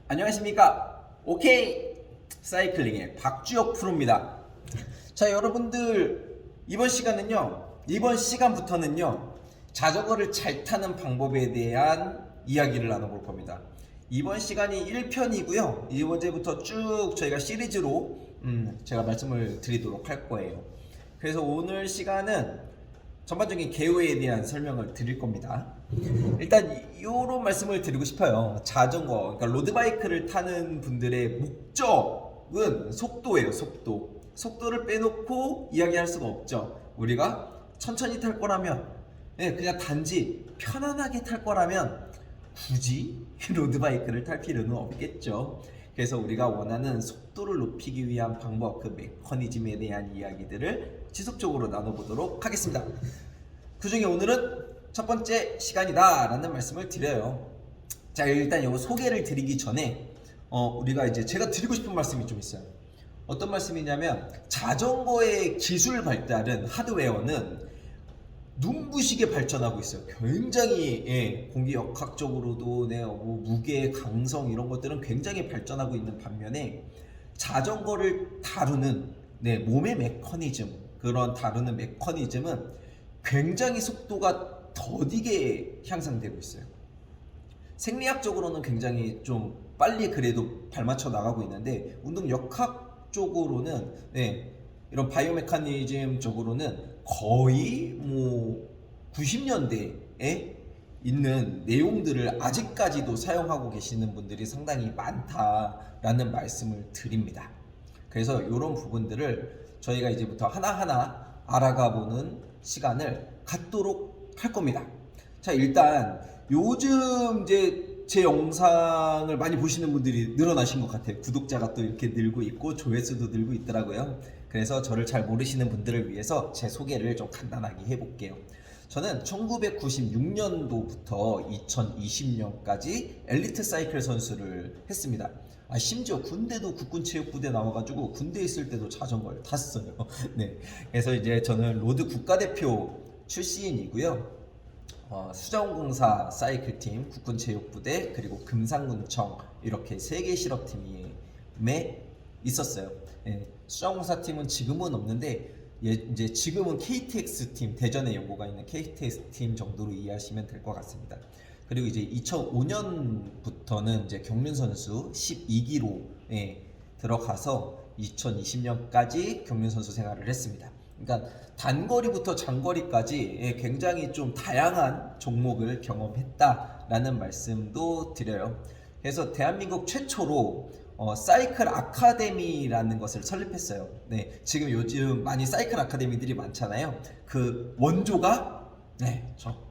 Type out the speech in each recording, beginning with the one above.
안녕하십니까. 오케이 사이클링의 박주혁 프로입니다. 자, 여러분들 이번 시간부터는요 자전거를 잘 타는 방법에 대한 이야기를 나눠볼 겁니다. 이번 시간이 1편이고요 이번제부터 쭉 저희가 시리즈로 제가 말씀을 드리도록 할 거예요. 그래서 오늘 시간은 전반적인 개요에 대한 설명을 드릴 겁니다. 일단 이런 말씀을 드리고 싶어요. 자전거, 그러니까 로드바이크를 타는 분들의 목적은 속도예요. 속도를 빼놓고 이야기할 수가 없죠. 우리가 천천히 탈 거라면, 그냥 단지 편안하게 탈 거라면 굳이 로드바이크를 탈 필요는 없겠죠. 그래서 우리가 원하는 속도를 높이기 위한 방법, 그 메커니즘에 대한 이야기들을 지속적으로 나눠보도록 하겠습니다. 그 중에 오늘은 첫 번째 시간이다 라는 말씀을 드려요. 자, 일단 이거 소개를 드리기 전에 우리가 이제 제가 드리고 싶은 말씀이 좀 있어요. 어떤 말씀이냐면, 자전거의 기술 발달은, 하드웨어는 눈부시게 발전하고 있어요. 굉장히 공기역학적으로도 무게, 강성 이런 것들은 굉장히 발전하고 있는 반면에 자전거를 다루는 몸의 메커니즘, 그런 다루는 메커니즘은 굉장히 속도가 더디게 향상되고 있어요. 생리학적으로는 굉장히 좀 빨리 그래도 발맞춰 나가고 있는데, 운동역학적으로는 이런 바이오 메커니즘 적으로는 거의 90년대에 있는 내용들을 아직까지도 사용하고 계시는 분들이 상당히 많다라는 말씀을 드립니다. 그래서 이런 부분들을 저희가 이제부터 하나하나 알아가보는 시간을 갖도록 할 겁니다. 자, 일단 요즘 이제 제 영상을 많이 보시는 분들이 늘어나신 것 같아요. 구독자가 또 이렇게 늘고 있고 조회수도 늘고 있더라고요. 그래서 저를 잘 모르시는 분들을 위해서 제 소개를 좀 간단하게 해볼게요. 저는 1996년도부터 2020년까지 엘리트 사이클 선수를 했습니다. 심지어 군대도 국군체육부대 나와가지고 군대 있을 때도 자전거를 탔어요. 그래서 이제 저는 로드 국가대표 출신이고요. 수자원공사 사이클팀, 국군체육부대, 그리고 금상군청 이렇게 3개 실업팀에 있었어요. 수자원공사 팀은 지금은 없는데 이제 지금은 KTX 팀, 대전에 연고가 있는 KTX 팀 정도로 이해하시면 될 것 같습니다. 그리고 이제 2005년부터는 이제 경륜 선수 12기로 들어가서 2020년까지 경륜 선수 생활을 했습니다. 그러니까 단거리부터 장거리까지 굉장히 좀 다양한 종목을 경험했다라는 말씀도 드려요. 그래서 대한민국 최초로 사이클 아카데미라는 것을 설립했어요. 지금 요즘 많이 사이클 아카데미들이 많잖아요. 그 원조가 저.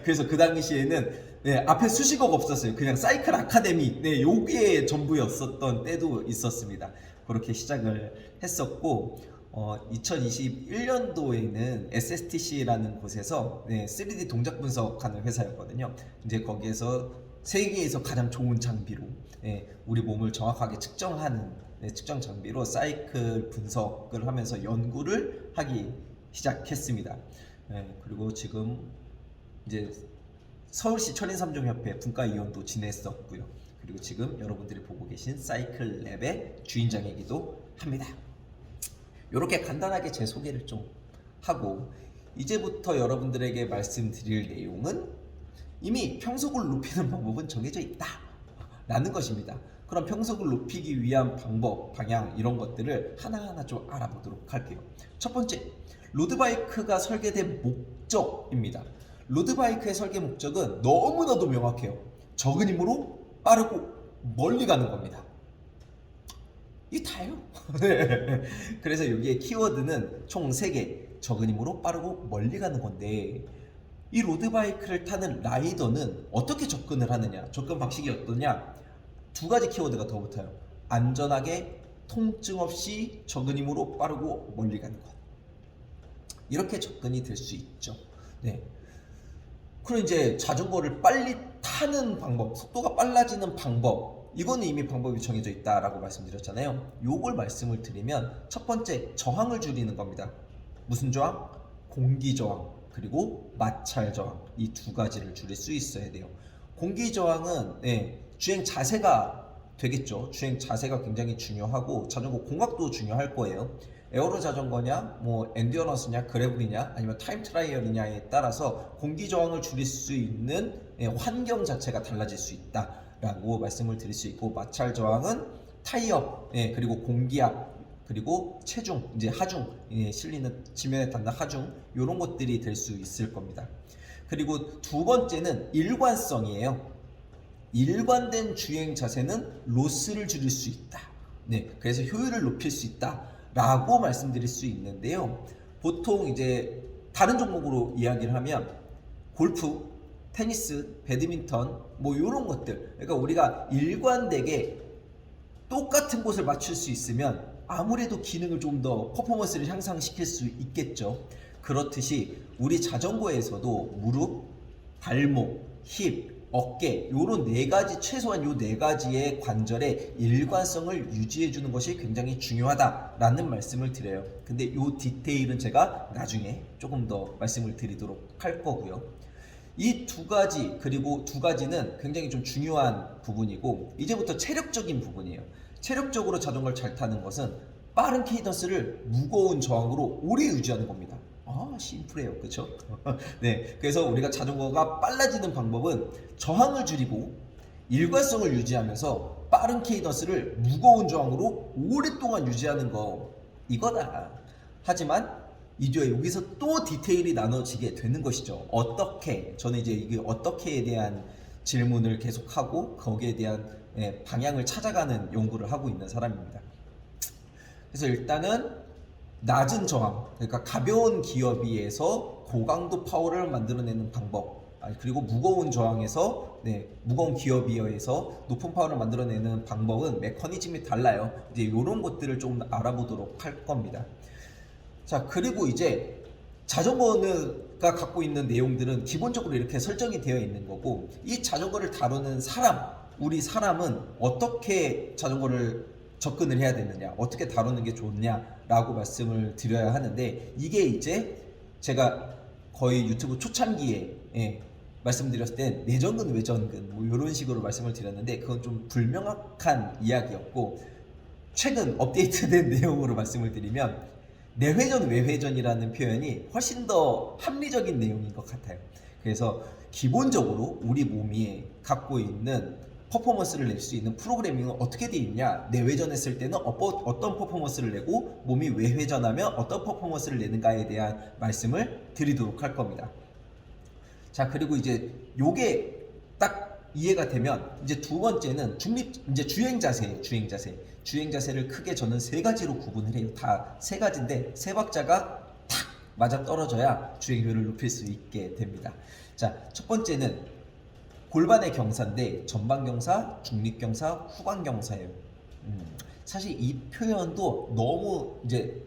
그래서 그 당시에는 앞에 수식어가 없었어요. 그냥 사이클 아카데미, 요게 전부였었던 때도 있었습니다. 그렇게 시작을 했었고, 2021년도에는 SSTC라는 곳에서 3D 동작 분석하는 회사였거든요. 이제 거기에서 세계에서 가장 좋은 장비로 우리 몸을 정확하게 측정하는 측정 장비로 사이클 분석을 하면서 연구를 하기 시작했습니다. 그리고 지금 이제 서울시 천인삼종협회 분과위원도 지냈었고요. 그리고 지금 여러분들이 보고 계신 사이클 랩의 주인장이기도 합니다. 이렇게 간단하게 제 소개를 좀 하고, 이제부터 여러분들에게 말씀드릴 내용은 이미 평속을 높이는 방법은 정해져 있다 라는 것입니다. 그럼 평속을 높이기 위한 방법, 방향 이런 것들을 하나하나 좀 알아보도록 할게요. 첫 번째, 로드바이크가 설계된 목적입니다. 로드바이크의 설계 목적은 너무나도 명확해요. 적은 힘으로 빠르고 멀리 가는 겁니다. 이게 다예요. 그래서 여기에 키워드는 총 3개, 적은 힘으로 빠르고 멀리 가는 건데, 이 로드바이크를 타는 라이더는 어떻게 접근을 하느냐, 접근 방식이 어떠냐, 2가지 키워드가 더 붙어요. 안전하게, 통증 없이 적은 힘으로 빠르고 멀리 가는 것. 이렇게 접근이 될 수 있죠. 그리고 이제 자전거를 빨리 타는 방법, 속도가 빨라지는 방법, 이거는 이미 방법이 정해져 있다라고 말씀드렸잖아요. 요걸 말씀을 드리면, 첫 번째, 저항을 줄이는 겁니다. 무슨 저항? 공기 저항. 그리고 마찰 저항, 이 두 가지를 줄일 수 있어야 돼요. 공기 저항은 주행 자세가 되겠죠. 주행 자세가 굉장히 중요하고 자전거 공학도 중요할 거예요. 에어로 자전거냐, 뭐 엔듀어런스냐, 그래블이냐, 아니면 타임 트라이얼이냐에 따라서 공기 저항을 줄일 수 있는 환경 자체가 달라질 수 있다라고 말씀을 드릴 수 있고, 마찰 저항은 타이어, 그리고 공기압, 그리고 체중, 이제 하중, 실리는 지면에 닿는 하중, 이런 것들이 될 수 있을 겁니다. 그리고 두 번째는 일관성이에요. 일관된 주행 자세는 로스를 줄일 수 있다. 그래서 효율을 높일 수 있다라고 말씀드릴 수 있는데요. 보통 이제 다른 종목으로 이야기를 하면 골프, 테니스, 배드민턴 뭐 이런 것들, 그러니까 우리가 일관되게 똑같은 곳을 맞출 수 있으면 아무래도 기능을 좀 더 퍼포먼스를 향상시킬 수 있겠죠. 그렇듯이 우리 자전거에서도 무릎, 발목, 힙, 어깨 요런 네 가지, 최소한 요 네 가지의 관절의 일관성을 유지해 주는 것이 굉장히 중요하다라는 말씀을 드려요. 근데 요 디테일은 제가 나중에 조금 더 말씀을 드리도록 할 거고요. 이 두 가지, 그리고 두 가지는 굉장히 좀 중요한 부분이고, 이제부터 체력적인 부분이에요. 체력적으로 자전거를 잘 타는 것은 빠른 케이던스를 무거운 저항으로 오래 유지하는 겁니다. 심플해요. 그쵸? 그래서 우리가 자전거가 빨라지는 방법은 저항을 줄이고 일관성을 유지하면서 빠른 케이던스를 무거운 저항으로 오랫동안 유지하는 거, 이거다. 하지만 이제 여기서 또 디테일이 나눠지게 되는 것이죠. 어떻게, 저는 이제 이게 어떻게에 대한 질문을 계속하고 거기에 대한 방향을 찾아가는 연구를 하고 있는 사람입니다. 그래서 일단은 낮은 저항, 그러니까 가벼운 기어비에서 고강도 파워를 만들어내는 방법, 그리고 무거운 저항에서 무거운 기어비어에서 높은 파워를 만들어내는 방법은 메커니즘이 달라요. 이제 이런 것들을 좀 알아보도록 할 겁니다. 자, 그리고 이제 자전거가 갖고 있는 내용들은 기본적으로 이렇게 설정이 되어 있는 거고, 이 자전거를 다루는 사람, 우리 사람은 어떻게 자전거를 접근을 해야 되느냐, 어떻게 다루는 게 좋냐라고 말씀을 드려야 하는데, 이게 이제 제가 거의 유튜브 초창기에 말씀드렸을 때 내전근, 외전근 뭐 이런 식으로 말씀을 드렸는데, 그건 좀 불명확한 이야기였고, 최근 업데이트된 내용으로 말씀을 드리면 내회전, 외회전이라는 표현이 훨씬 더 합리적인 내용인 것 같아요. 그래서 기본적으로 우리 몸이 갖고 있는 퍼포먼스를 낼 수 있는 프로그래밍은 어떻게 되어 있냐, 내회전했을 때는 어떤 퍼포먼스를 내고 몸이 외회전하면 어떤 퍼포먼스를 내는가에 대한 말씀을 드리도록 할 겁니다. 자, 그리고 이제 요게 딱 이해가 되면 이제 두 번째는 이제 주행 자세예요. 주행 자세를 크게 저는 세 가지로 구분을 해요. 다 세 가지인데 세 박자가 탁 맞아 떨어져야 주행 효율을 높일 수 있게 됩니다. 자, 첫 번째는 골반의 경사인데 전방 경사, 중립 경사, 후방 경사예요. 사실 이 표현도 너무 이제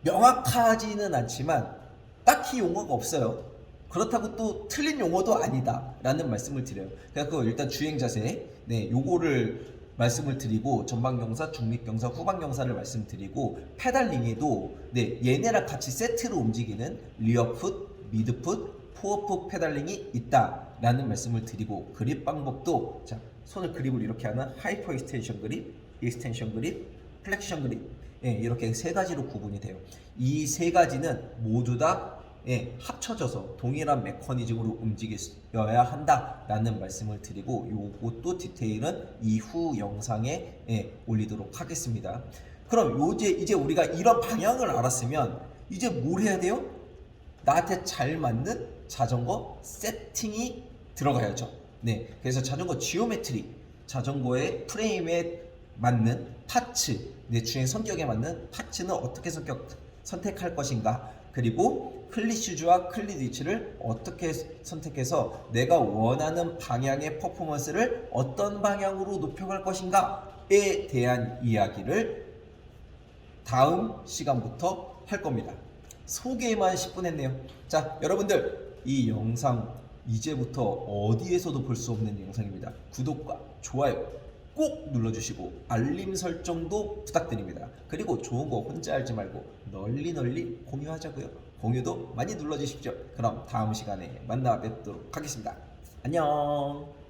명확하지는 않지만 딱히 용어가 없어요. 그렇다고 또 틀린 용어도 아니다 라는 말씀을 드려요. 그래서 일단 주행 자세, 요거를 말씀을 드리고, 전방 경사, 중립 경사, 후방 경사를 말씀드리고, 페달링에도 얘네랑 같이 세트로 움직이는 리어 풋, 미드 풋, 포어 풋 페달링이 있다 라는 말씀을 드리고, 그립 방법도, 자, 손을 그립을 이렇게 하는 하이퍼 익스텐션 그립, 익스텐션 그립, 플렉션 그립, 이렇게 세 가지로 구분이 돼요. 이 세 가지는 모두 다 합쳐져서 동일한 메커니즘으로 움직여야 한다라는 말씀을 드리고, 요것도 디테일은 이후 영상에 올리도록 하겠습니다. 그럼 이제 우리가 이런 방향을 알았으면 이제 뭘 해야 돼요? 나한테 잘 맞는 자전거 세팅이 들어가야죠. 그래서 자전거 지오메트리, 자전거의 프레임에 맞는 파츠, 내 주행 성격에 맞는 파츠는 어떻게 선택할 것인가, 그리고 클릿 슈즈와 클릿 위치를 어떻게 선택해서 내가 원하는 방향의 퍼포먼스를 어떤 방향으로 높여갈 것인가에 대한 이야기를 다음 시간부터 할 겁니다. 소개만 10분 했네요. 자, 여러분들, 이 영상 이제부터 어디에서도 볼 수 없는 영상입니다. 구독과 좋아요 꼭 눌러주시고 알림 설정도 부탁드립니다. 그리고 좋은 거 혼자 알지 말고 널리 공유하자고요. 공유도 많이 눌러주십시오. 그럼 다음 시간에 만나 뵙도록 하겠습니다. 안녕.